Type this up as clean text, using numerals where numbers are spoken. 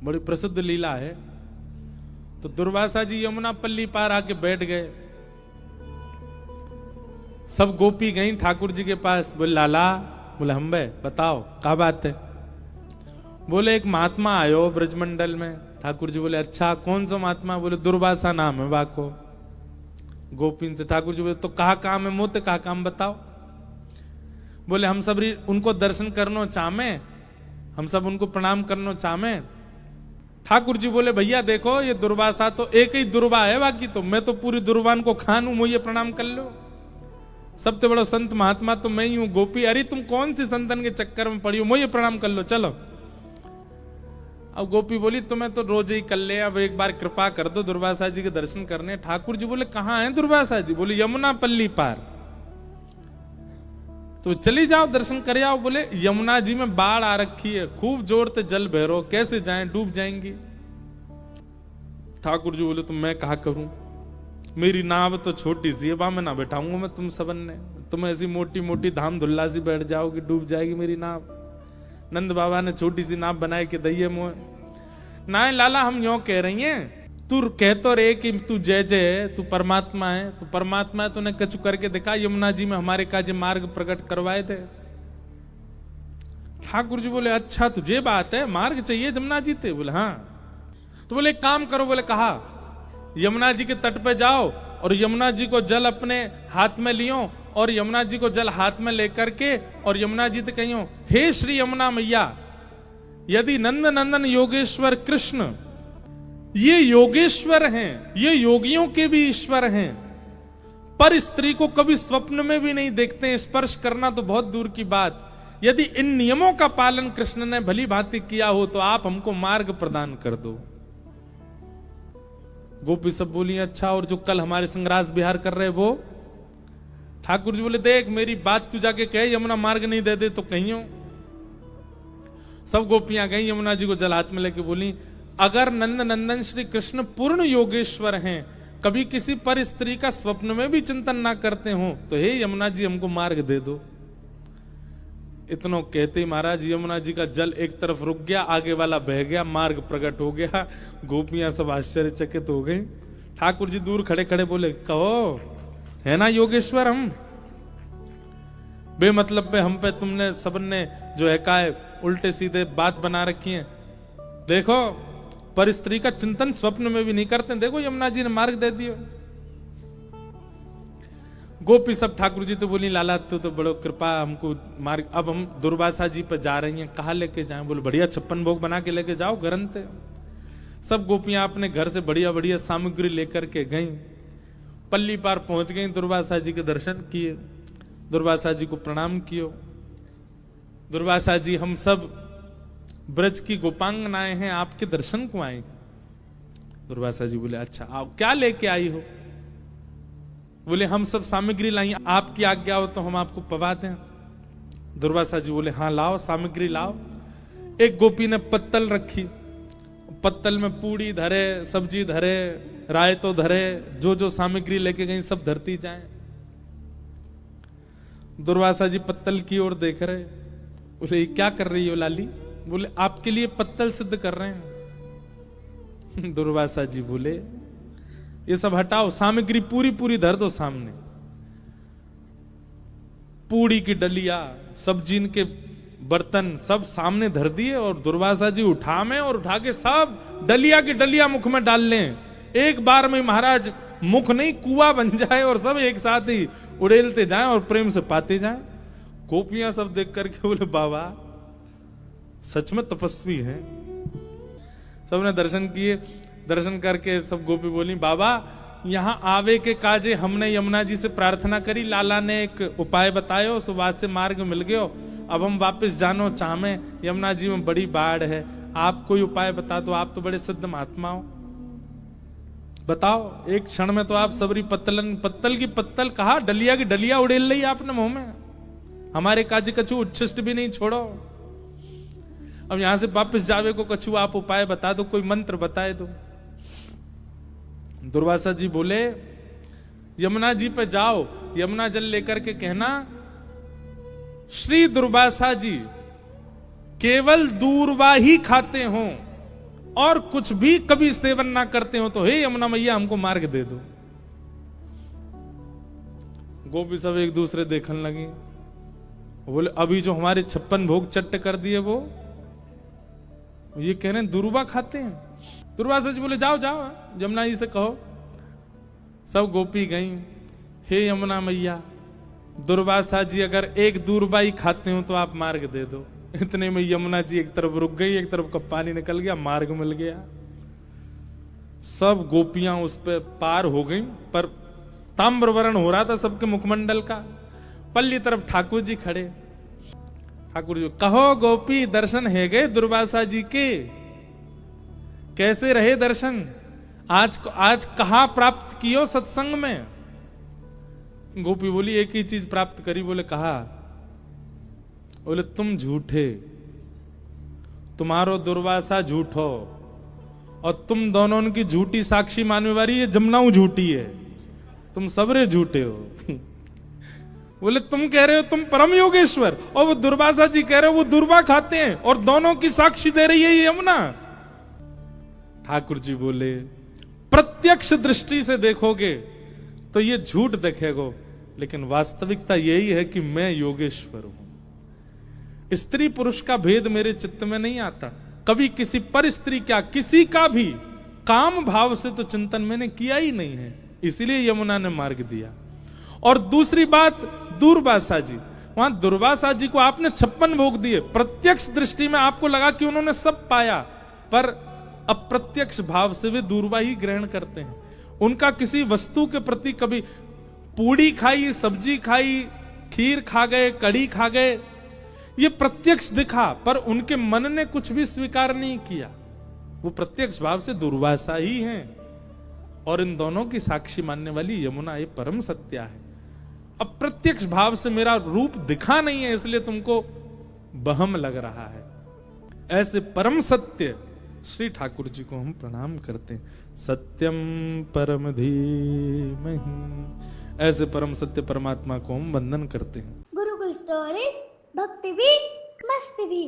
बड़ी प्रसिद्ध लीला है। तो दुर्वासा जी यमुना पल्ली पार आके बैठ गए। सब गोपी गई ठाकुर जी के पास, बोले लाला, बोले हम बे बताओ क्या बात है। बोले एक महात्मा आयो ब्रजमंडल में। ठाकुर जी बोले अच्छा कौन सा महात्मा। बोले दुर्वासा नाम है वाको। गोपी से ठाकुर जी बोले तो कहा काम है मोते, कहा काम बताओ। बोले हम सब उनको दर्शन करनो चामे, हम सब उनको प्रणाम करनो चामे। ठाकुर जी बोले भैया देखो ये दुर्वासा तो एक ही दुर्वा है, बाकी तो मैं तो पूरी दुर्वान को खानू, मुझे प्रणाम कर लो। सबसे बड़ा संत महात्मा तो मैं ही हूं। गोपी अरे तुम कौन सी संतन के चक्कर में पड़ी हो, मुझे प्रणाम कर लो चलो। अब गोपी बोली तुम्हें तो रोज ही कर ले, अब एक बार कृपा कर दो दुर्वासा जी के दर्शन करने। ठाकुर जी बोले कहां है दुर्वासा जी। बोले यमुना पल्ली पार। तो चली जाओ दर्शन कर आओ। बोले यमुना जी में बाढ़ आ रखी है, खूब जोर से जल बह रहा, कैसे जाएं, डूब जाएंगी। ठाकुर जी बोले तो मैं कहा करूं, मेरी नाव तो छोटी सी है, वहां में ना बैठाऊंगा मैं तुम सबन ने। तुम ऐसी मोटी मोटी धाम धुल्ला सी बैठ जाओगी, डूब जाएगी मेरी नाव। नंद बाबा ने छोटी सी नाव बनाई के दइये मुँह। ना लाला हम यो कह रही हैं, तू कह तो रे कि तू जय जय, तू परमात्मा है, तू परमात्मा है, तूने कछु करके दिखा यमुना जी में हमारे काजे मार्ग प्रकट करवाए थे। ठाकुर जी बोले अच्छा तुझे बात है, मार्ग चाहिए यमुना जी थे। बोले हाँ। तो बोले एक काम करो। बोले कहा यमुना जी के तट पे जाओ और यमुना जी को जल अपने हाथ में लियो और यमुना जी को जल हाथ में लेकर के और यमुना जी से कहियो हे श्री यमुना मैया, यदि नंद नंदन योगेश्वर कृष्ण ये योगेश्वर हैं, ये योगियों के भी ईश्वर हैं, पर स्त्री को कभी स्वप्न में भी नहीं देखते, स्पर्श करना तो बहुत दूर की बात। यदि इन नियमों का पालन कृष्ण ने भली भांति किया हो तो आप हमको मार्ग प्रदान कर दो। गोपी सब बोली अच्छा और जो कल हमारे संग रास विहार कर रहे वो। ठाकुर जी बोले देख मेरी बात तू जाके कहे यमुना मार्ग नहीं दे दे तो कहियो। सब गोपियां गई यमुना जी को जल हाथ में लेके बोली अगर नंद नंदन श्री कृष्ण पूर्ण योगेश्वर हैं, कभी किसी पर स्त्री का स्वप्न में भी चिंतन ना करते हो तो हे यमुना जी हमको मार्ग दे दो। इतना कहते ही महाराज यमुना जी का जल एक तरफ रुक गया, आगे वाला बह गया, मार्ग प्रकट हो गया। गोपियां सब आश्चर्यचकित हो गई। ठाकुर जी दूर खड़े खड़े बोले कहो है ना योगेश्वर हम, बेमतलब पे हम पे तुमने सबने जो है का उल्टे सीधे बात बना रखी है। देखो पर स्त्री का चिंतन स्वप्न में भी नहीं करते, देखो यमुना जी ने मार्ग दे दिया। गोपी सब ठाकुर जी तो बोली लाला तू तो बड़ो कृपा हमको मार्ग। अब हम दुर्वासा जी पर जा रही हैं, कहा लेके जाएं। बोले बढ़िया 56 भोग बना के लेके जाओ ग्रंथ। सब गोपियां अपने घर से बढ़िया बढ़िया सामग्री लेकर के गईं। पल्ली पार पहुंच गई, दुर्वासा जी के दर्शन किए, दुर्वासा जी को प्रणाम कियो। दुर्वासा जी हम सब ब्रज की गोपांगनाएं हैं, आपके दर्शन को आए। दुर्वासा जी बोले अच्छा आओ, क्या लेके आई हो। बोले हम सब सामग्री लाई, आपकी आज्ञा हो तो हम आपको पवा दें। दुर्वासा जी बोले हाँ लाओ सामग्री लाओ। एक गोपी ने पत्तल रखी, पत्तल में पूड़ी धरे, सब्जी धरे, रायतो धरे, जो जो सामग्री लेके गई सब धरती जाए। दुर्वासा जी पत्तल की ओर देख रहे। बोले क्या कर रही हो लाली। बोले आपके लिए पत्तल सिद्ध कर रहे हैं। दुर्वासा जी बोले ये सब हटाओ, सामग्री पूरी पूरी धर दो सामने। पूड़ी की डलिया, सब्जी के बर्तन सब सामने धर दिए और दुर्वासा जी उठा में और उठा के सब डलिया की डलिया मुख में डाल लें। एक बार में महाराज मुख नहीं कुआं बन जाए और सब एक साथ ही उड़ेलते जाएं और प्रेम से पाते जाएं। गोपियां सब देख करके बोले बाबा सच में तपस्वी हैं। सबने दर्शन किए, दर्शन करके सब गोपी बोली बाबा यहां आवे के काजे हमने यमुना जी से प्रार्थना करी, लाला ने एक उपाय बतायो, सुबाद से मार्ग मिल गयो। अब हम वापस जानो चाहे, यमुना जी में बड़ी बाढ़ है, आप कोई उपाय बता दो, आप तो बड़े सिद्ध महात्मा हो, बताओ। एक क्षण में तो आप सबरी पत्तल की पत्तल कहा, डलिया की डलिया उड़ेल ली आपने मुंह में, हमारे काज कछु उच्छिष्ट भी नहीं छोड़ो। अब यहां से वापस जावे को कछु आप उपाय बता दो, कोई मंत्र बताए दो। दुर्वासा जी बोले यमुना जी पे जाओ, यमुना जल लेकर के कहना श्री दुर्वासा जी केवल दूरवा ही खाते हो, और कुछ भी कभी सेवन ना करते हो तो हे यमुना मैया हमको मार्ग दे दो। गोपी सब एक दूसरे देखने लगे, बोले अभी जो हमारे 56 भोग चट्ट कर दिए वो ये कह रहे हैं दुर्वा खाते हैं। दुर्वासा जी बोले जाओ जाओ यमुना जी से कहो। सब गोपी गई, हे यमुना मैया दुर्वासा जी अगर एक दूरबा ही खाते हो तो आप मार्ग दे दो। इतने में यमुना जी एक तरफ रुक गई, एक तरफ का पानी निकल गया, मार्ग मिल गया। सब गोपियां उस पे पार हो गई, पर ताम्रवर्ण हो रहा था सबके मुखमंडल का। पल्ली तरफ ठाकुर जी खड़े। ठाकुर जी कहो गोपी दर्शन है गए दुर्वासा जी के, कैसे रहे दर्शन? आज कहां प्राप्त कियो सत्संग में? गोपी बोली एक ही चीज प्राप्त करी। बोले कहा? बोले तुम झूठे, तुम्हारो दुर्वासा झूठो, और तुम दोनों की झूठी साक्षी मानने वाली ये जमुनाऊ झूठी है, तुम सबरे झूठे हो। बोले तुम कह रहे हो तुम परम योगेश्वर, और वो दुर्वासा जी कह रहे हो वो दुर्वा खाते हैं, और दोनों की साक्षी दे रही है ये यमुना। ठाकुर जी बोले प्रत्यक्ष दृष्टि से देखोगे तो ये झूठ दिखेगा, लेकिन वास्तविकता यही है कि मैं योगेश्वर हूं। स्त्री पुरुष का भेद मेरे चित्त में नहीं आता। कभी किसी पर स्त्री क्या किसी का भी काम भाव से तो चिंतन मैंने किया ही नहीं है, इसीलिए यमुना ने मार्ग दिया। और दूसरी बात दुर्वासा जी, वहां दुर्वासा जी को आपने 56 भोग दिए, प्रत्यक्ष दृष्टि में आपको लगा कि उन्होंने सब पाया, पर अप्रत्यक्ष भाव से वे दूरबा ही ग्रहण करते हैं। उनका किसी वस्तु के प्रति कभी पूड़ी खाई, सब्जी खाई, खीर खा गए, कड़ी खा गए, ये प्रत्यक्ष दिखा, पर उनके मन ने कुछ भी स्वीकार नहीं किया। वो प्रत्यक्ष भाव से दुर्वासा ही हैं, और इन दोनों की साक्षी मानने वाली यमुना ये परम सत्या है। अप्रत्यक्ष भाव से मेरा रूप दिखा नहीं है, इसलिए तुमको बहम लग रहा है। ऐसे परम सत्य श्री ठाकुर जी को हम प्रणाम करते हैं। सत्यम परम धीमहि, ऐसे परम सत्य परमात्मा को हम वंदन करते हैं। गुरुकुल स्टोरीज, भक्ति भी मस्ती भी।